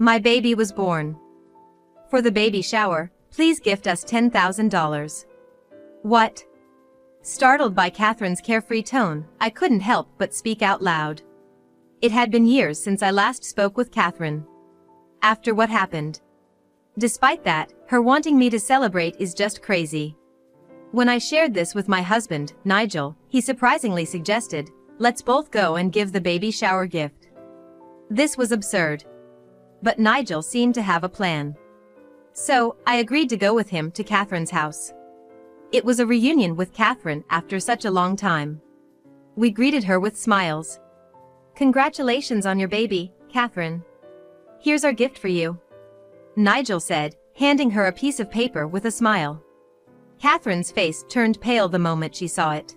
My baby was born. For the baby shower, please gift us $10,000. What? Startled by Catherine's carefree tone, I couldn't help but speak out loud. It had been years since I last spoke with Catherine. After what happened. Despite that, her wanting me to celebrate is just crazy. When I shared this with my husband, Nigel, he surprisingly suggested, let's both go and give the baby shower gift. This was absurd. But Nigel seemed to have a plan. So, I agreed to go with him to Catherine's house. It was a reunion with Catherine after such a long time. We greeted her with smiles. Congratulations on your baby, Catherine. Here's our gift for you. Nigel said, handing her a piece of paper with a smile. Catherine's face turned pale the moment she saw it.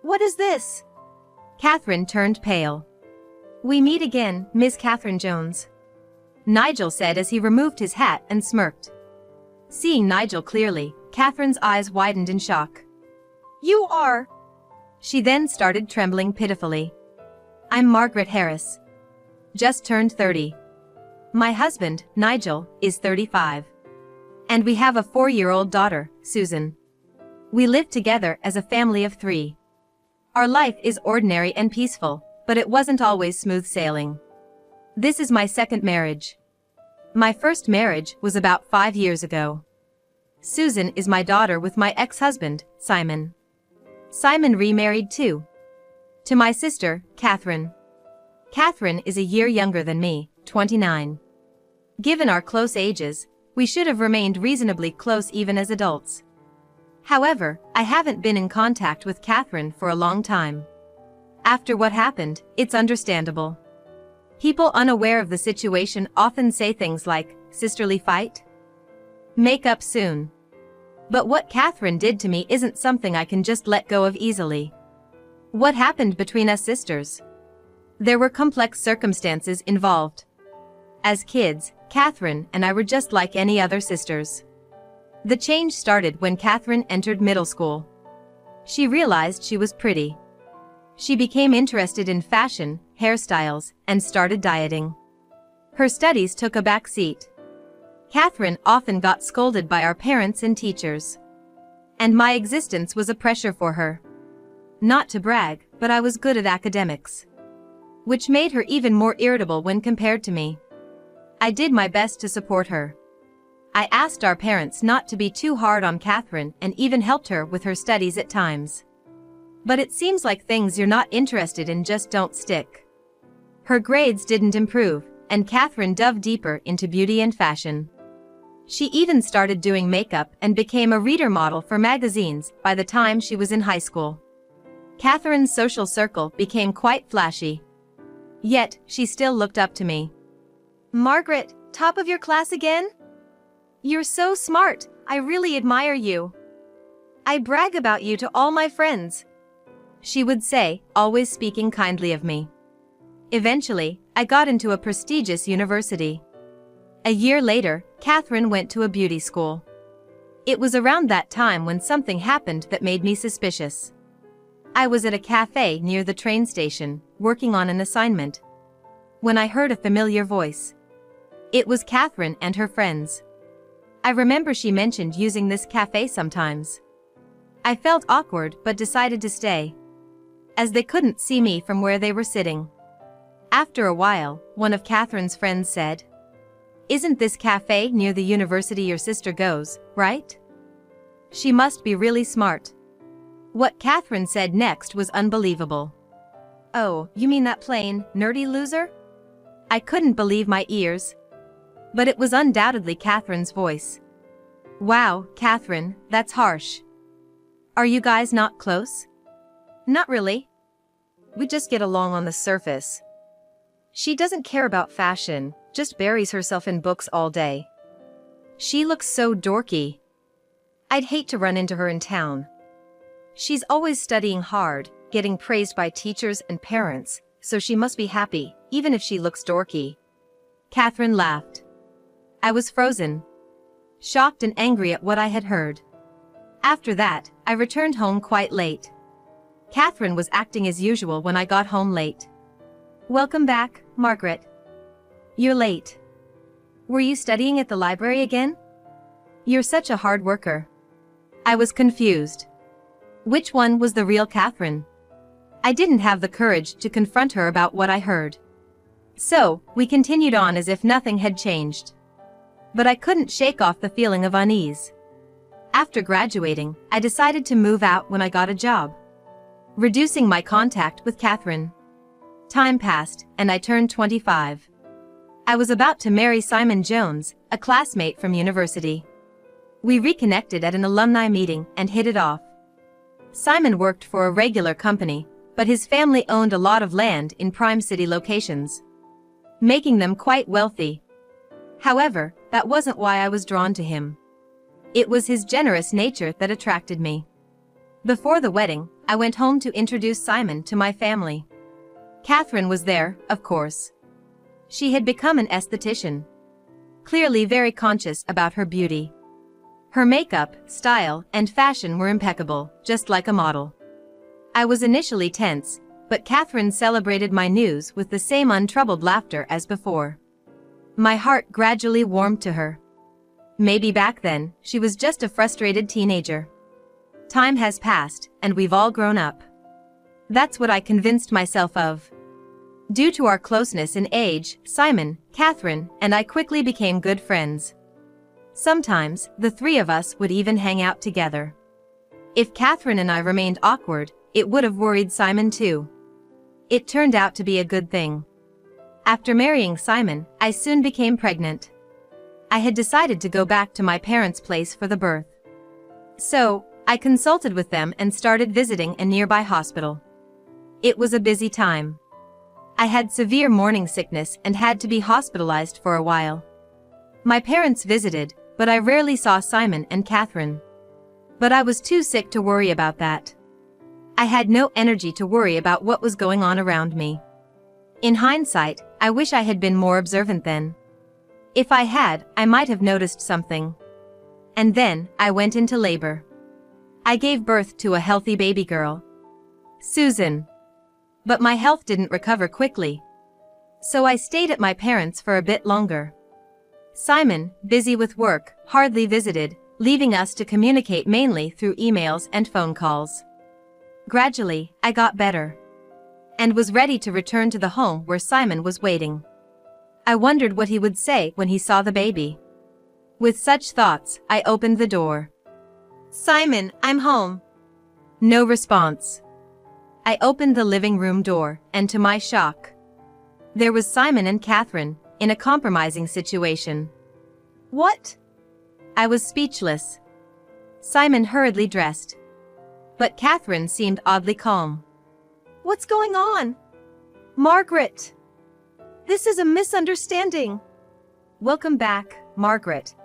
What is this? Catherine turned pale. We meet again, Miss Catherine Jones. Nigel said as he removed his hat and smirked. Seeing Nigel clearly, Catherine's eyes widened in shock. You are... She then started trembling pitifully. I'm Margaret Harris. Just turned 30. My husband, Nigel, is 35. And we have a 4-year-old daughter, Susan. We live together as a family of 3. Our life is ordinary and peaceful, but it wasn't always smooth sailing. This is my second marriage. My first marriage was about 5 years ago. Susan is my daughter with my ex-husband, Simon. Simon remarried too. To my sister, Catherine. Catherine is a year younger than me, 29. Given our close ages, we should have remained reasonably close even as adults. However, I haven't been in contact with Catherine for a long time. After what happened, it's understandable. People unaware of the situation often say things like, sisterly fight? Make up soon. But what Catherine did to me isn't something I can just let go of easily. What happened between us sisters? There were complex circumstances involved. As kids, Catherine and I were just like any other sisters. The change started when Catherine entered middle school. She realized she was pretty. She became interested in fashion, hairstyles, and started dieting. Her studies took a back seat. Catherine often got scolded by our parents and teachers. And my existence was a pressure for her. Not to brag, but I was good at academics. Which made her even more irritable when compared to me. I did my best to support her. I asked our parents not to be too hard on Catherine and even helped her with her studies at times. But it seems like things you're not interested in just don't stick. Her grades didn't improve, and Catherine dove deeper into beauty and fashion. She even started doing makeup and became a reader model for magazines by the time she was in high school. Catherine's social circle became quite flashy. Yet, she still looked up to me. Margaret, top of your class again? You're so smart, I really admire you. I brag about you to all my friends. She would say, always speaking kindly of me. Eventually, I got into a prestigious university. A year later, Catherine went to a beauty school. It was around that time when something happened that made me suspicious. I was at a cafe near the train station, working on an assignment, when I heard a familiar voice. It was Catherine and her friends. I remember she mentioned using this cafe sometimes. I felt awkward but decided to stay, as they couldn't see me from where they were sitting. After a while, one of Catherine's friends said, "Isn't this cafe near the university your sister goes, right? She must be really smart." What Catherine said next was unbelievable. "Oh, you mean that plain, nerdy loser?" I couldn't believe my ears. But it was undoubtedly Catherine's voice. Wow, Catherine, that's harsh. Are you guys not close? Not really. We just get along on the surface. She doesn't care about fashion, just buries herself in books all day. She looks so dorky. I'd hate to run into her in town. She's always studying hard, getting praised by teachers and parents, so she must be happy, even if she looks dorky. Catherine laughed. I was frozen, shocked and angry at what I had heard. After that, I returned home quite late. Catherine was acting as usual when I got home late. Welcome back, Margaret. You're late. Were you studying at the library again? You're such a hard worker. I was confused. Which one was the real Catherine? I didn't have the courage to confront her about what I heard. So, we continued on as if nothing had changed. But I couldn't shake off the feeling of unease. After graduating, I decided to move out when I got a job, reducing my contact with Catherine. Time passed, and I turned 25. I was about to marry Simon Jones, a classmate from university. We reconnected at an alumni meeting and hit it off. Simon worked for a regular company, but his family owned a lot of land in prime city locations, making them quite wealthy. However, that wasn't why I was drawn to him. It was his generous nature that attracted me. Before the wedding, I went home to introduce Simon to my family. Catherine was there, of course. She had become an esthetician, clearly very conscious about her beauty. Her makeup, style, and fashion were impeccable, just like a model. I was initially tense, but Catherine celebrated my news with the same untroubled laughter as before. My heart gradually warmed to her. Maybe back then, she was just a frustrated teenager. Time has passed, and we've all grown up. That's what I convinced myself of. Due to our closeness in age, Simon, Catherine, and I quickly became good friends. Sometimes, the three of us would even hang out together. If Catherine and I remained awkward, it would have worried Simon too. It turned out to be a good thing. After marrying Simon, I soon became pregnant. I had decided to go back to my parents' place for the birth. So, I consulted with them and started visiting a nearby hospital. It was a busy time. I had severe morning sickness and had to be hospitalized for a while. My parents visited, but I rarely saw Simon and Catherine. But I was too sick to worry about that. I had no energy to worry about what was going on around me. In hindsight, I wish I had been more observant then. If I had, I might have noticed something. And then, I went into labor. I gave birth to a healthy baby girl, Susan. But my health didn't recover quickly. So I stayed at my parents' for a bit longer. Simon, busy with work, hardly visited, leaving us to communicate mainly through emails and phone calls. Gradually, I got better, and was ready to return to the home where Simon was waiting. I wondered what he would say when he saw the baby. With such thoughts, I opened the door. "Simon, I'm home." No response. I opened the living room door, and to my shock, there was Simon and Catherine, in a compromising situation. "What?" I was speechless. Simon hurriedly dressed, but Catherine seemed oddly calm. "What's going on? Margaret? This is a misunderstanding." "Welcome back, Margaret,"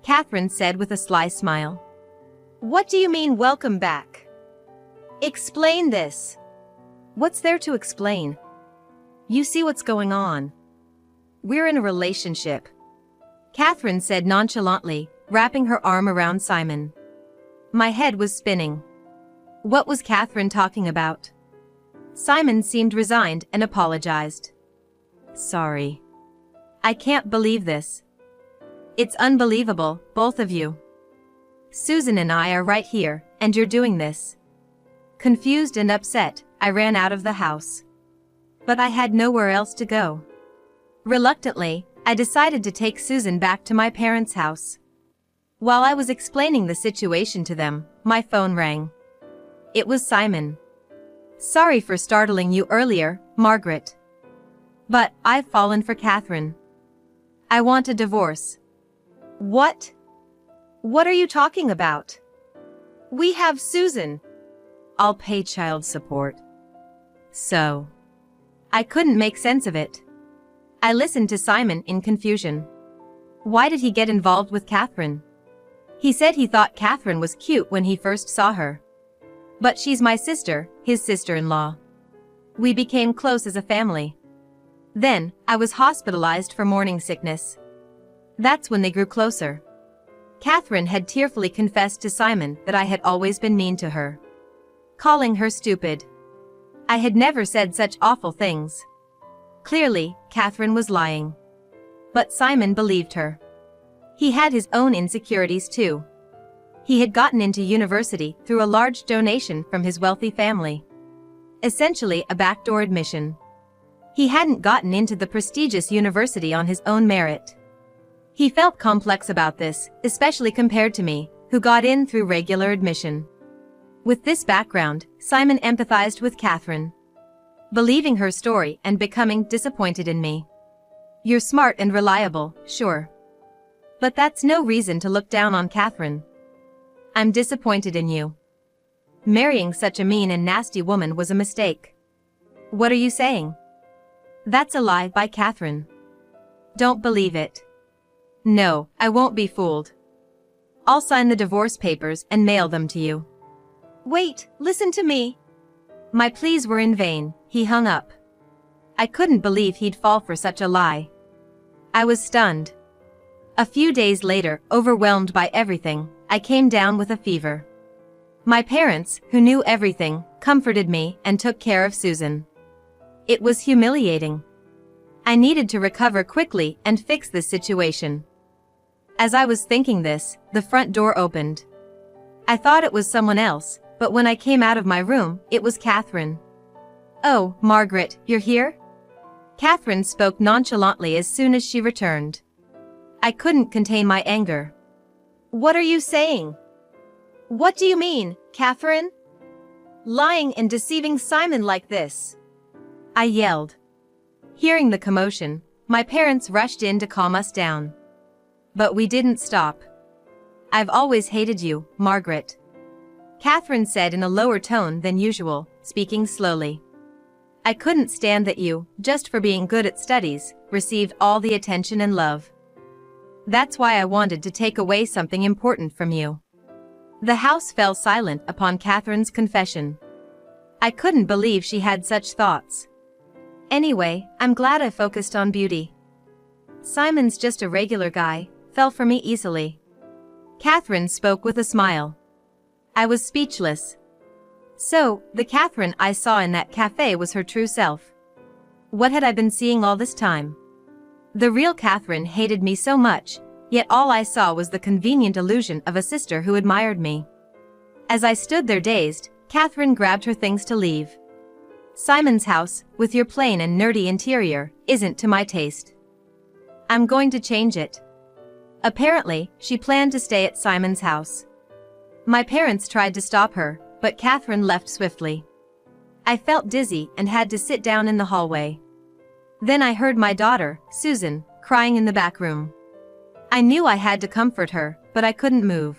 Catherine said with a sly smile. "What do you mean, welcome back? Explain this." "What's there to explain? You see what's going on. We're in a relationship," Catherine said nonchalantly, wrapping her arm around Simon. My head was spinning. What was Catherine talking about? Simon seemed resigned and apologized. "Sorry. I can't believe this. It's unbelievable, both of you. Susan and I are right here, and you're doing this." Confused and upset, I ran out of the house. But I had nowhere else to go. Reluctantly, I decided to take Susan back to my parents' house. While I was explaining the situation to them, my phone rang. It was Simon. "Sorry for startling you earlier, Margaret. But I've fallen for Catherine. I want a divorce." "What? What are you talking about? We have Susan." "I'll pay child support." So, I couldn't make sense of it. I listened to Simon in confusion. Why did he get involved with Catherine? He said he thought Catherine was cute when he first saw her. But she's my sister, his sister-in-law. We became close as a family. Then, I was hospitalized for morning sickness. That's when they grew closer. Catherine had tearfully confessed to Simon that I had always been mean to her, calling her stupid. I had never said such awful things. Clearly, Catherine was lying. But Simon believed her. He had his own insecurities too. He had gotten into university through a large donation from his wealthy family. Essentially a backdoor admission. He hadn't gotten into the prestigious university on his own merit. He felt complex about this, especially compared to me, who got in through regular admission. With this background, Simon empathized with Catherine, believing her story and becoming disappointed in me. You're smart and reliable, sure. But that's no reason to look down on Catherine. I'm disappointed in you. Marrying such a mean and nasty woman was a mistake. What are you saying? That's a lie by Catherine. Don't believe it. No, I won't be fooled. I'll sign the divorce papers and mail them to you. Wait, listen to me. My pleas were in vain, he hung up. I couldn't believe he'd fall for such a lie. I was stunned. A few days later, overwhelmed by everything, I came down with a fever. My parents, who knew everything, comforted me and took care of Susan. It was humiliating. I needed to recover quickly and fix this situation. As I was thinking this, the front door opened. I thought it was someone else, but when I came out of my room, it was Catherine. Oh, Margaret, you're here? Catherine spoke nonchalantly as soon as she returned. I couldn't contain my anger. What are you saying? What do you mean, Catherine? Lying and deceiving Simon like this? I yelled. Hearing the commotion, my parents rushed in to calm us down. But we didn't stop. I've always hated you, Margaret. Catherine said in a lower tone than usual, speaking slowly. I couldn't stand that you, just for being good at studies, received all the attention and love. That's why I wanted to take away something important from you. The house fell silent upon Catherine's confession. I couldn't believe she had such thoughts. Anyway, I'm glad I focused on beauty. Simon's just a regular guy, fell for me easily. Catherine spoke with a smile. I was speechless. So, the Catherine I saw in that cafe was her true self. What had I been seeing all this time? The real Catherine hated me so much, yet all I saw was the convenient illusion of a sister who admired me. As I stood there dazed, Catherine grabbed her things to leave. Simon's house, with your plain and nerdy interior, isn't to my taste. I'm going to change it. Apparently, she planned to stay at Simon's house. My parents tried to stop her, but Catherine left swiftly. I felt dizzy and had to sit down in the hallway. Then I heard my daughter, Susan, crying in the back room. I knew I had to comfort her, but I couldn't move.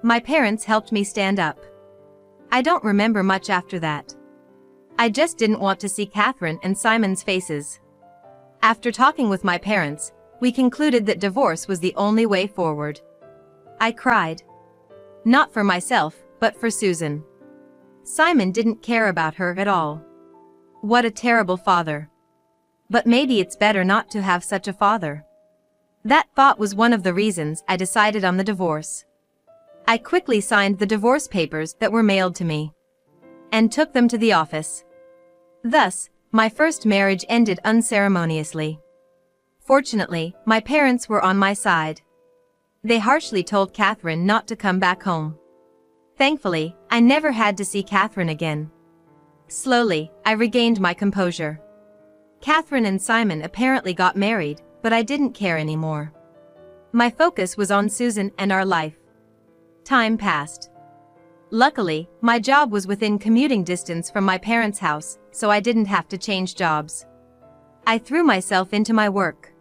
My parents helped me stand up. I don't remember much after that. I just didn't want to see Catherine and Simon's faces. After talking with my parents, we concluded that divorce was the only way forward. I cried. Not for myself, but for Susan. Simon didn't care about her at all. What a terrible father. But maybe it's better not to have such a father. That thought was one of the reasons I decided on the divorce. I quickly signed the divorce papers that were mailed to me and took them to the office. Thus, my first marriage ended unceremoniously. Fortunately, my parents were on my side. They harshly told Catherine not to come back home. Thankfully, I never had to see Catherine again. Slowly, I regained my composure. Catherine and Simon apparently got married, but I didn't care anymore. My focus was on Susan and our life. Time passed. Luckily, my job was within commuting distance from my parents' house, so I didn't have to change jobs. I threw myself into my work.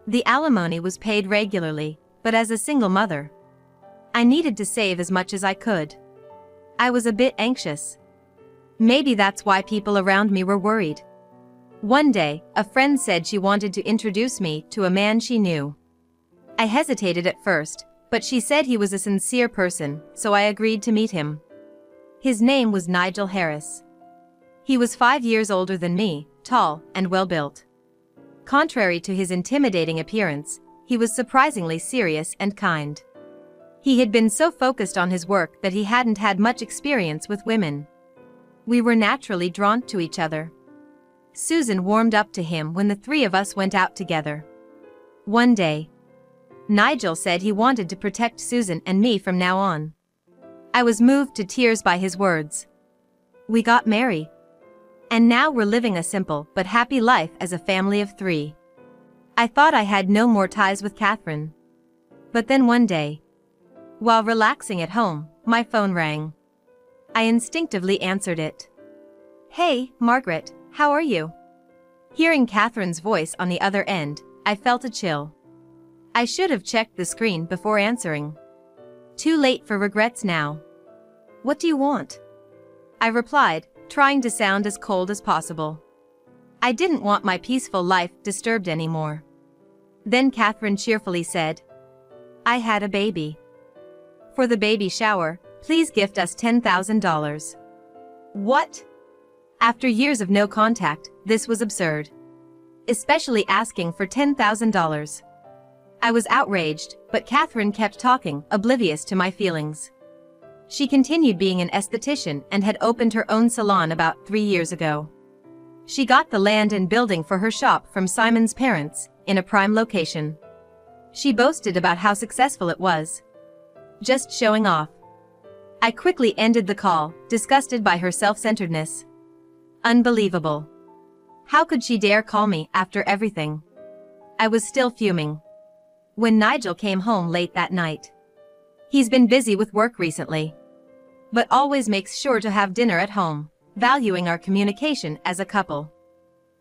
The alimony was paid regularly, but as a single mother, I needed to save as much as I could. I was a bit anxious. Maybe that's why people around me were worried. One day, a friend said she wanted to introduce me to a man she knew. I hesitated at first, but she said he was a sincere person, so I agreed to meet him. His name was Nigel Harris. He was 5 years older than me, tall and well-built. Contrary to his intimidating appearance, he was surprisingly serious and kind. He had been so focused on his work that he hadn't had much experience with women. We were naturally drawn to each other. Susan warmed up to him when the three of us went out together. One day, Nigel said he wanted to protect Susan and me from now on. I was moved to tears by his words. We got married. And now we're living a simple but happy life as a family of 3. I thought I had no more ties with Catherine. But then one day, while relaxing at home, my phone rang. I instinctively answered it. Hey, Margaret, how are you? Hearing Catherine's voice on the other end, I felt a chill. I should have checked the screen before answering. Too late for regrets now. What do you want? I replied, trying to sound as cold as possible. I didn't want my peaceful life disturbed anymore. Then Catherine cheerfully said, I had a baby. For the baby shower, please gift us $10,000. What? After years of no contact, this was absurd. Especially asking for $10,000. I was outraged, but Catherine kept talking, oblivious to my feelings. She continued being an esthetician and had opened her own salon about 3 years ago. She got the land and building for her shop from Simon's parents, in a prime location. She boasted about how successful it was. Just showing off. I quickly ended the call, disgusted by her self-centeredness. Unbelievable. How could she dare call me after everything? I was still fuming. When Nigel came home late that night. He's been busy with work recently. But always makes sure to have dinner at home, valuing our communication as a couple.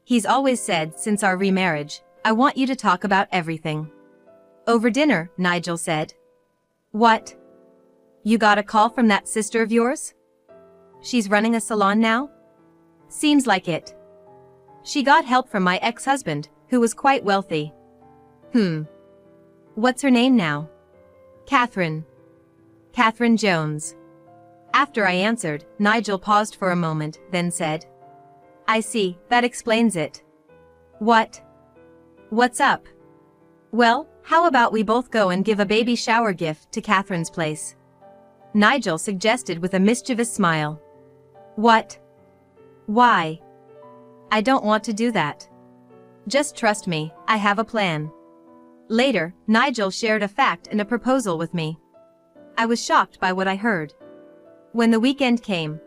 He's always said since our remarriage, I want you to talk about everything. Over dinner, Nigel said. What? You got a call from that sister of yours? She's running a salon now? Seems like it. She got help from my ex-husband, who was quite wealthy. What's her name now? Catherine. Catherine Jones. After I answered, Nigel paused for a moment, then said, I see, that explains it. What? What's up? Well, how about we both go and give a baby shower gift to Catherine's place? Nigel suggested with a mischievous smile. What? Why? I don't want to do that. Just trust me, I have a plan. Later, Nigel shared a fact and a proposal with me. I was shocked by what I heard. When the weekend came,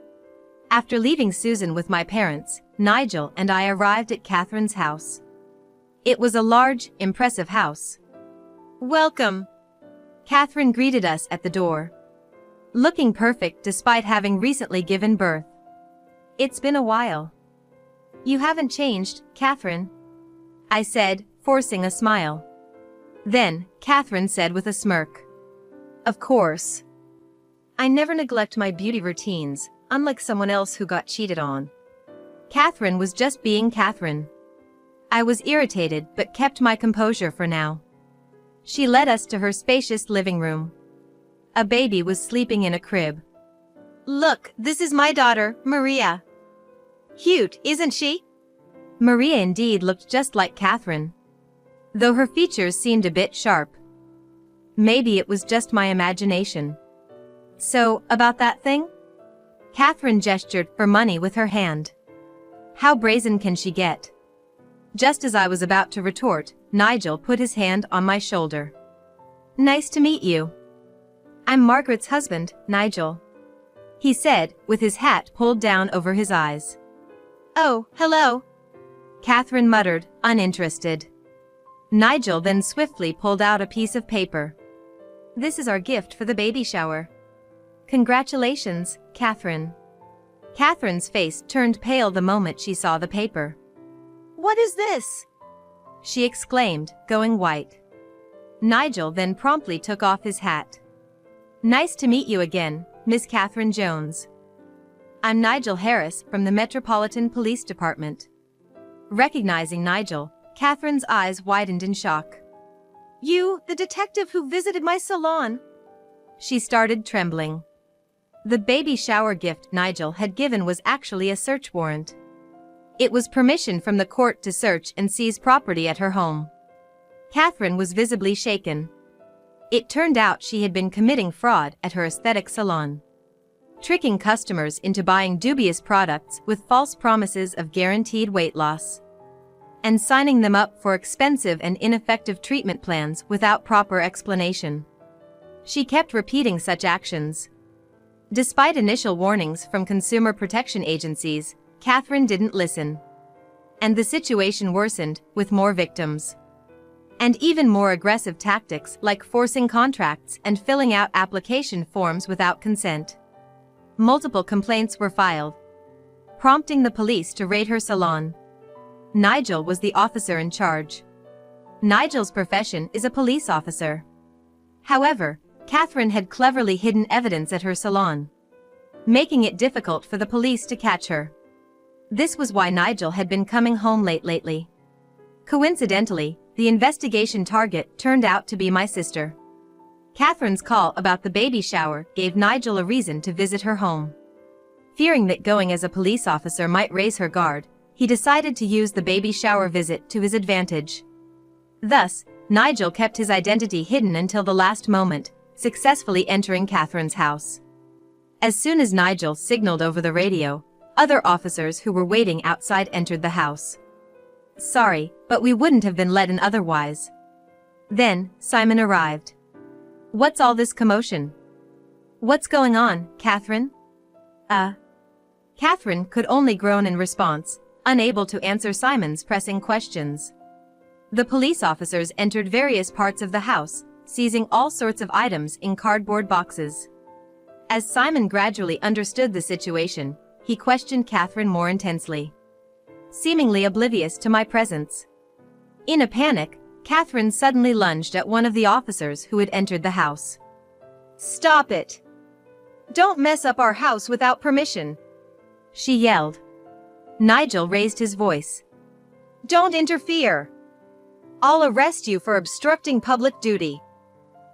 after leaving Susan with my parents, Nigel and I arrived at Catherine's house. It was a large, impressive house. Welcome. Catherine greeted us at the door. Looking perfect despite having recently given birth. It's been a while. You haven't changed, Catherine, I said, forcing a smile. Then, Catherine said with a smirk. Of course. I never neglect my beauty routines, unlike someone else who got cheated on. Catherine was just being Catherine. I was irritated but kept my composure for now. She led us to her spacious living room. A baby was sleeping in a crib. Look, this is my daughter, Maria. Cute, isn't she? Maria indeed looked just like Catherine, though her features seemed a bit sharp. Maybe it was just my imagination. So, about that thing? Catherine gestured for money with her hand. How brazen can she get? Just as I was about to retort, Nigel put his hand on my shoulder. Nice to meet you. I'm Margaret's husband, Nigel, he said, with his hat pulled down over his eyes. Oh, hello, Catherine muttered, uninterested. Nigel then swiftly pulled out a piece of paper. This is our gift for the baby shower. Congratulations, Catherine. Catherine's face turned pale the moment she saw the paper. What is this? She exclaimed, going white. Nigel then promptly took off his hat. Nice to meet you again, Miss Catherine Jones. I'm Nigel Harris from the Metropolitan Police Department. Recognizing Nigel, Catherine's eyes widened in shock. You, the detective who visited my salon? She started trembling. The baby shower gift Nigel had given was actually a search warrant. It was permission from the court to search and seize property at her home. Catherine was visibly shaken. It turned out she had been committing fraud at her aesthetic salon, tricking customers into buying dubious products with false promises of guaranteed weight loss. and signing them up for expensive and ineffective treatment plans without proper explanation. She kept repeating such actions. Despite initial warnings from consumer protection agencies, Catherine didn't listen. And the situation worsened, with more victims. And even more aggressive tactics like forcing contracts and filling out application forms without consent. Multiple complaints were filed, prompting the police to raid her salon. Nigel was the officer in charge. Nigel's profession is a police officer. However, Catherine had cleverly hidden evidence at her salon, making it difficult for the police to catch her. This was why Nigel had been coming home late lately. Coincidentally, the investigation target turned out to be my sister. Catherine's call about the baby shower gave Nigel a reason to visit her home. Fearing that going as a police officer might raise her guard, he decided to use the baby shower visit to his advantage. Thus, Nigel kept his identity hidden until the last moment, successfully entering Catherine's house. As soon as Nigel signaled over the radio, other officers who were waiting outside entered the house. Sorry, but we wouldn't have been let in otherwise. Then, Simon arrived. What's all this commotion? What's going on, Catherine? Catherine could only groan in response, unable to answer Simon's pressing questions. The police officers entered various parts of the house, seizing all sorts of items in cardboard boxes. As Simon gradually understood the situation, he questioned Catherine more intensely, seemingly oblivious to my presence. In a panic, Catherine suddenly lunged at one of the officers who had entered the house. "Stop it! Don't mess up our house without permission!" she yelled. Nigel raised his voice. "Don't interfere! I'll arrest you for obstructing public duty."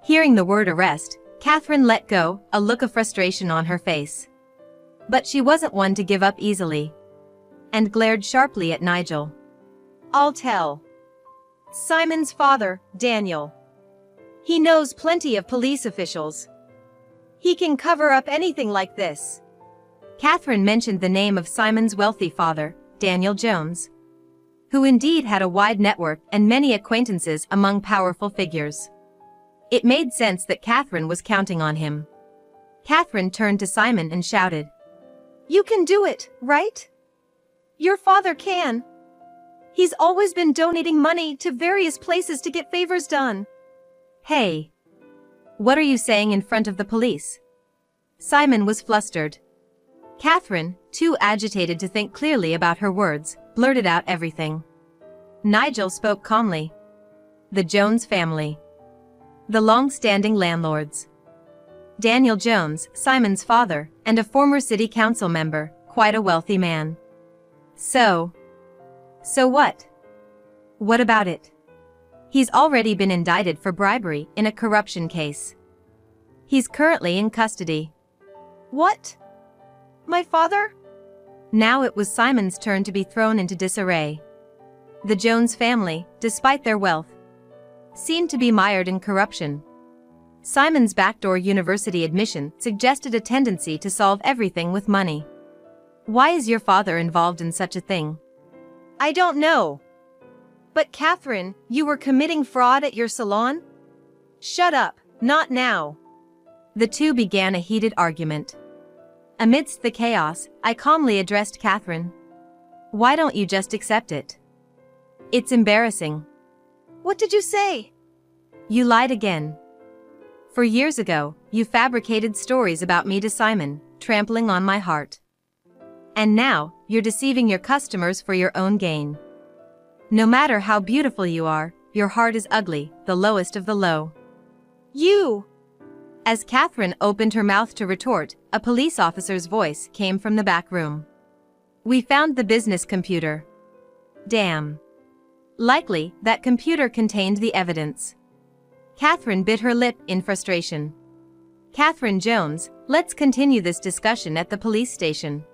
Hearing the word arrest, Catherine let go, a look of frustration on her face. But she wasn't one to give up easily, and glared sharply at Nigel. "I'll tell Simon's father, Daniel. He knows plenty of police officials. He can cover up anything like this." Catherine mentioned the name of Simon's wealthy father, Daniel Jones, who indeed had a wide network and many acquaintances among powerful figures. It made sense that Catherine was counting on him. Catherine turned to Simon and shouted, "You can do it, right? Your father can. He's always been donating money to various places to get favors done." "Hey, what are you saying in front of the police?" Simon was flustered. Catherine, too agitated to think clearly about her words, blurted out everything. Nigel spoke calmly. The Jones family. The long-standing landlords. Daniel Jones, Simon's father, and a former city council member, quite a wealthy man. So what? What about it? He's already been indicted for bribery in a corruption case. He's currently in custody. What? My father? Now it was Simon's turn to be thrown into disarray. The Jones family, despite their wealth, seemed to be mired in corruption. Simon's backdoor university admission suggested a tendency to solve everything with money. Why is your father involved in such a thing? I don't know. But Catherine, you were committing fraud at your salon? Shut up, not now. The two began a heated argument. Amidst the chaos, I calmly addressed Catherine. Why don't you just accept it? It's embarrassing. What did you say? You lied again. For years ago, you fabricated stories about me to Simon, trampling on my heart. And now, you're deceiving your customers for your own gain. No matter how beautiful you are, your heart is ugly, the lowest of the low. You! As Catherine opened her mouth to retort, a police officer's voice came from the back room. We found the business computer. Damn. Likely, that computer contained the evidence. Catherine bit her lip in frustration. Catherine Jones, let's continue this discussion at the police station.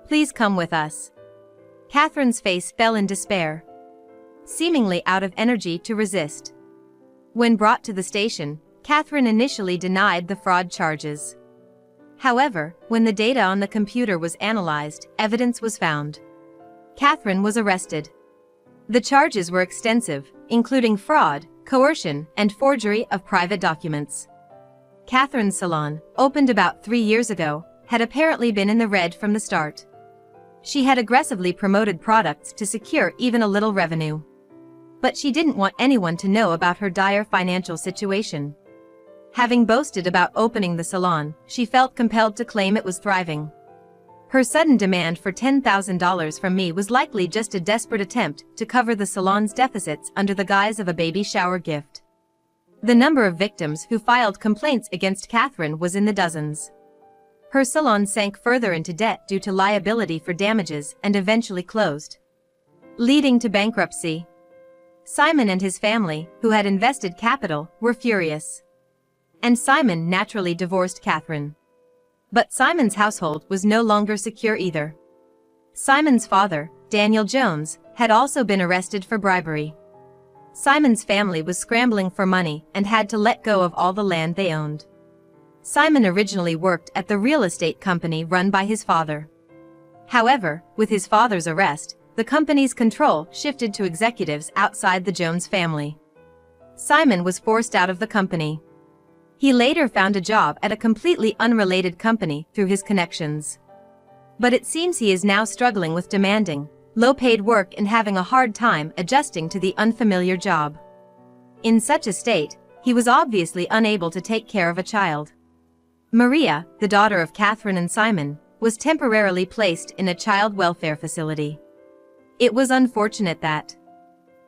Please come with us. Catherine's face fell in despair, seemingly out of energy to resist. When brought to the station, Catherine initially denied the fraud charges. However, when the data on the computer was analyzed, evidence was found. Catherine was arrested. The charges were extensive, including fraud, coercion, and forgery of private documents. Catherine's salon, opened about 3 years ago, had apparently been in the red from the start. She had aggressively promoted products to secure even a little revenue. But she didn't want anyone to know about her dire financial situation. Having boasted about opening the salon, she felt compelled to claim it was thriving. Her sudden demand for $10,000 from me was likely just a desperate attempt to cover the salon's deficits under the guise of a baby shower gift. The number of victims who filed complaints against Catherine was in the dozens. Her salon sank further into debt due to liability for damages and eventually closed, leading to bankruptcy. Simon and his family, who had invested capital, were furious. And Simon naturally divorced Catherine. But Simon's household was no longer secure either. Simon's father, Daniel Jones, had also been arrested for bribery. Simon's family was scrambling for money and had to let go of all the land they owned. Simon originally worked at the real estate company run by his father. However, with his father's arrest, the company's control shifted to executives outside the Jones family. Simon was forced out of the company. He later found a job at a completely unrelated company through his connections. But it seems he is now struggling with demanding, low-paid work and having a hard time adjusting to the unfamiliar job. In such a state, he was obviously unable to take care of a child. Maria, the daughter of Catherine and Simon, was temporarily placed in a child welfare facility. It was unfortunate that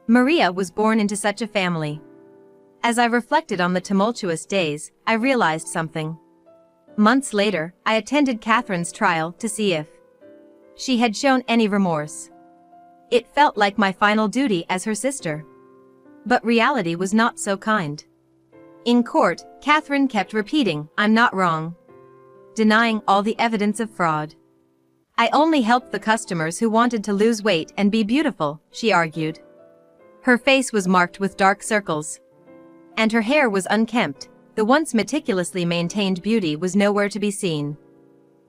Maria was born into such a family. As I reflected on the tumultuous days, I realized something. Months later, I attended Catherine's trial to see if she had shown any remorse. It felt like my final duty as her sister. But reality was not so kind. In court, Catherine kept repeating, "I'm not wrong," denying all the evidence of fraud. "I only helped the customers who wanted to lose weight and be beautiful," she argued. Her face was marked with dark circles. And her hair was unkempt. The once meticulously maintained beauty was nowhere to be seen.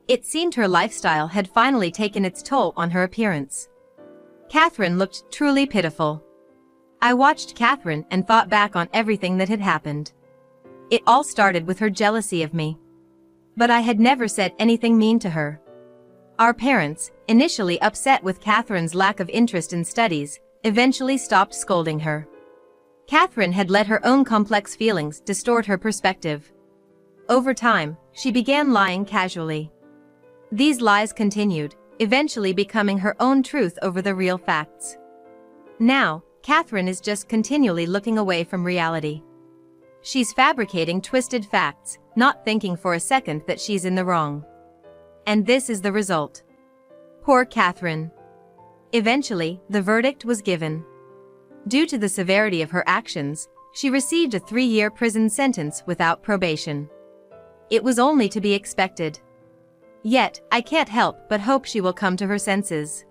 It seemed her lifestyle had finally taken its toll on her appearance. Catherine looked truly pitiful. I watched Catherine and thought back on everything that had happened. It all started with her jealousy of me. But I had never said anything mean to her. Our parents, initially upset with Catherine's lack of interest in studies, eventually stopped scolding her. Catherine had let her own complex feelings distort her perspective. Over time, she began lying casually. These lies continued, eventually becoming her own truth over the real facts. Now, Catherine is just continually looking away from reality. She's fabricating twisted facts, not thinking for a second that she's in the wrong. And this is the result. Poor Catherine. Eventually, the verdict was given. Due to the severity of her actions, she received a 3-year prison sentence without probation. It was only to be expected. Yet, I can't help but hope she will come to her senses.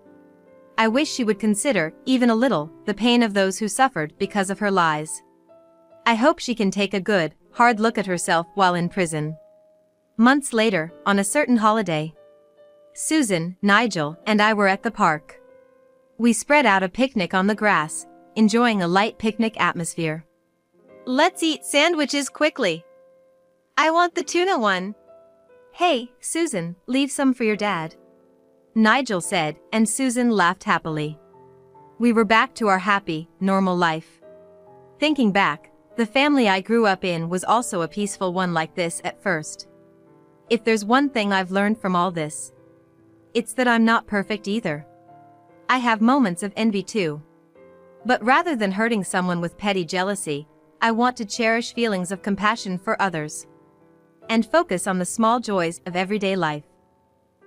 I wish she would consider, even a little, the pain of those who suffered because of her lies. I hope she can take a good, hard look at herself while in prison. Months later, on a certain holiday, Susan, Nigel, and I were at the park. We spread out a picnic on the grass, enjoying a light picnic atmosphere. "Let's eat sandwiches quickly. I want the tuna one." "Hey, Susan, leave some for your dad," Nigel said, and Susan laughed happily. We were back to our happy, normal life. Thinking back, the family I grew up in was also a peaceful one like this at first. If there's one thing I've learned from all this, it's that I'm not perfect either. I have moments of envy too. But rather than hurting someone with petty jealousy, I want to cherish feelings of compassion for others and focus on the small joys of everyday life.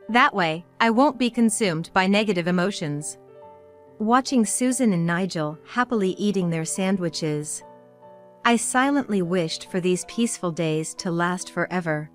That way, I won't be consumed by negative emotions. Watching Susan and Nigel happily eating their sandwiches, I silently wished for these peaceful days to last forever.